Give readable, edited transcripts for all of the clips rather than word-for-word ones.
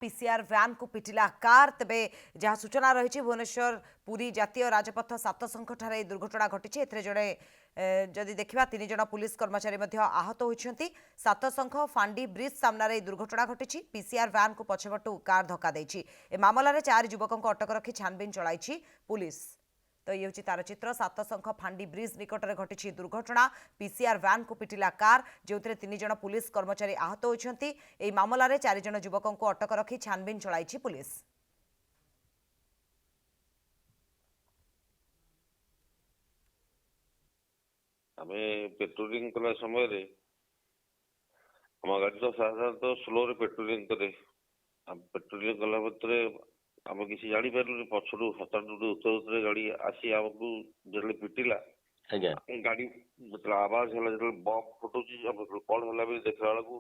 PCR van को पिटिला car तेबे जहाँ सूचना रही भुवनेश्वर पुरी जातीय राजपथ सातसंख ठारे दुर्घटना घटी जड़े जदि देखा 3 जन पुलिस कर्मचारी आहत होती सातसंख फांडी ब्रिज सामने दुर्घटना घटी पीसीआर वैन को पछपटू कार धक्का देछि। ए मामला रे 4 युवकों अटक रखी छानबीन चलाई पुलिस। तो ये हूँ तार चित्र सातसंख फांडी ब्रिज निकट में घटी दुर्घटना पीसीआर वैन को पिटिला कार जो 3 जन पुलिस कर्मचारी आहत होती मामला रे 4 जन युवकों अटक रखी छानबीन चलाई पुलिस। आमे पेट्रोलिंग कला समय रे हम गाड़ी तो साधारणतः स्लो रे पेट्रोलिंग करे पेट्रोलिंग कला भितर आम किसी जानी पारू पछड़ू हटाट उत्तर गाड़ी आसी आमको जो पिटिला गाड़ी मतलब आवाज है जो बम फुटुची कौन है भी देखला बेलू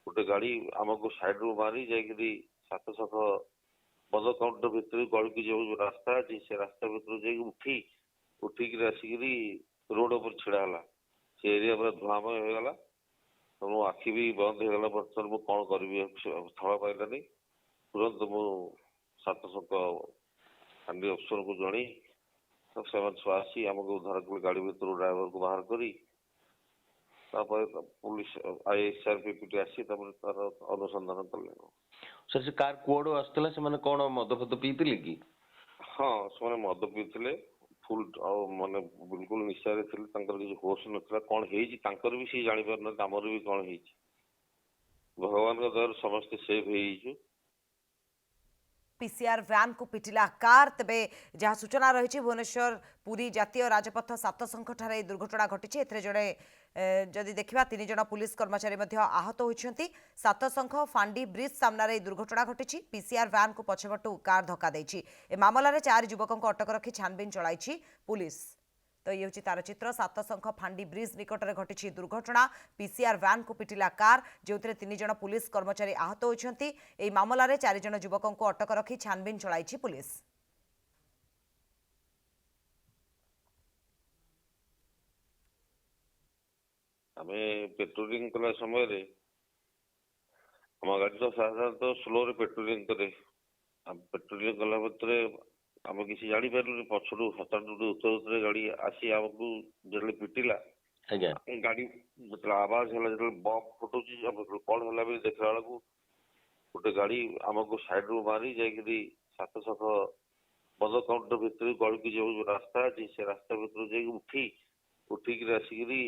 गोटे गाड़ी आमको साइड रू मारी जाकि सातसख बद काउंटर भितर गड़की जो रास्ता अच्छी से रास्ता भर उठी उठिक आसिकी रोड पर छिड़ा से एरिया पूरा धुआंमय हो गला। तो मो आखि भी बंद हो गला बर्तमान मु कौन करी स्थल पाइलानी तुरंत मु सातसंख फांडी अफसर को जनी से आसी आमको उद्धार कले गाड़ी भर ड्राइवर को बाहर करी पुलिस आईएसआरपीपी आसी तार अनुसंधान कले। सर से कार कुआडू आस्तला से माने कोन मद फद पीतिले कि? हाँ से मद पीतिले फुल माने बिल्कुल निशा रे थिले तांकर किसी होश नथला कौन हेजी तांकर भी सी जानि पारन हमर भी कौन हेजी भगवान का दर समस्त सेफ हेजी। पीसीआर वैन को पिटिला कार तेबे जहाँ सूचना रही भुवनेश्वर पुरी जातीय राजपथ सातसंख ठारे दुर्घटना घटी जड़े जदि देखा 3 जन पुलिस कर्मचारी आहत होती सातसंख फांडी ब्रिज सामने दुर्घटना घटी पीसीआर वैन को पछपटू कार धक्का देछि। ए मामला रे 4 युवकों अटक रखी छानबीन चलाई पुलिस। तो ये हूँ तार चित्र सातसंख फांडी ब्रिज निकट में घटी दुर्घटना पीसीआर वैन को पिटिला कार जो 3 जन पुलिस कर्मचारी आहत होती मामला रे 4 जन युवकों अटक रखी छानबीन चलाई पुलिस। आमे पेट्रोलिंग कला समय रे हम गाड़ी तो साधारणतः स्लो रे पेट्रोलिंग करे पेट्रोलिंग कला भितर आम किसी जानी पारू पछड़ू हटाट उत्तर गाड़ी आसी आमको जो पिटिला गाड़ी मतलब आवाज है जो बम फुटुची कौन है भी देखला बेलू गोटे गाड़ी आमको साइड रू मारी जाकि सातसख बद काउंटर भितर गड़की जो रास्ता अच्छी से रास्ता भर उठी उठिक आसिकी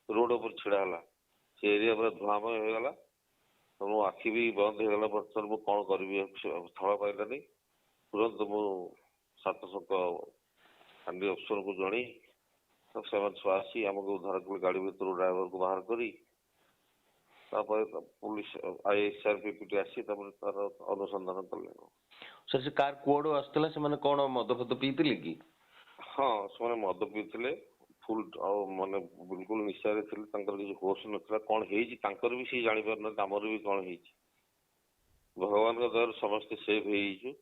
रोड पर छिड़ा से एरिया पूरा धुआंमय हो गला। तो मो आखि भी बंद हो गला बर्तमान मु कौन करी स्थल पाइलानी तुरंत मु सातसंख फांडी अफसर को जनी से आसी आमको उद्धार कले गाड़ी भर ड्राइवर को बाहर करी पुलिस आईएसआरपीपी आसी तार अनुसंधान कले। सर से कार कुआडू आस्तला से माने कोन मद फद पीतिले कि? हाँ से मद पीतिले फुल माने बिल्कुल निशा रे थिले तांकर किसी होश नथला कौन हेजी तांकर भी सी जानि पारन हमर भी कौन हेजी भगवान का दर समस्त सेफ हेजी।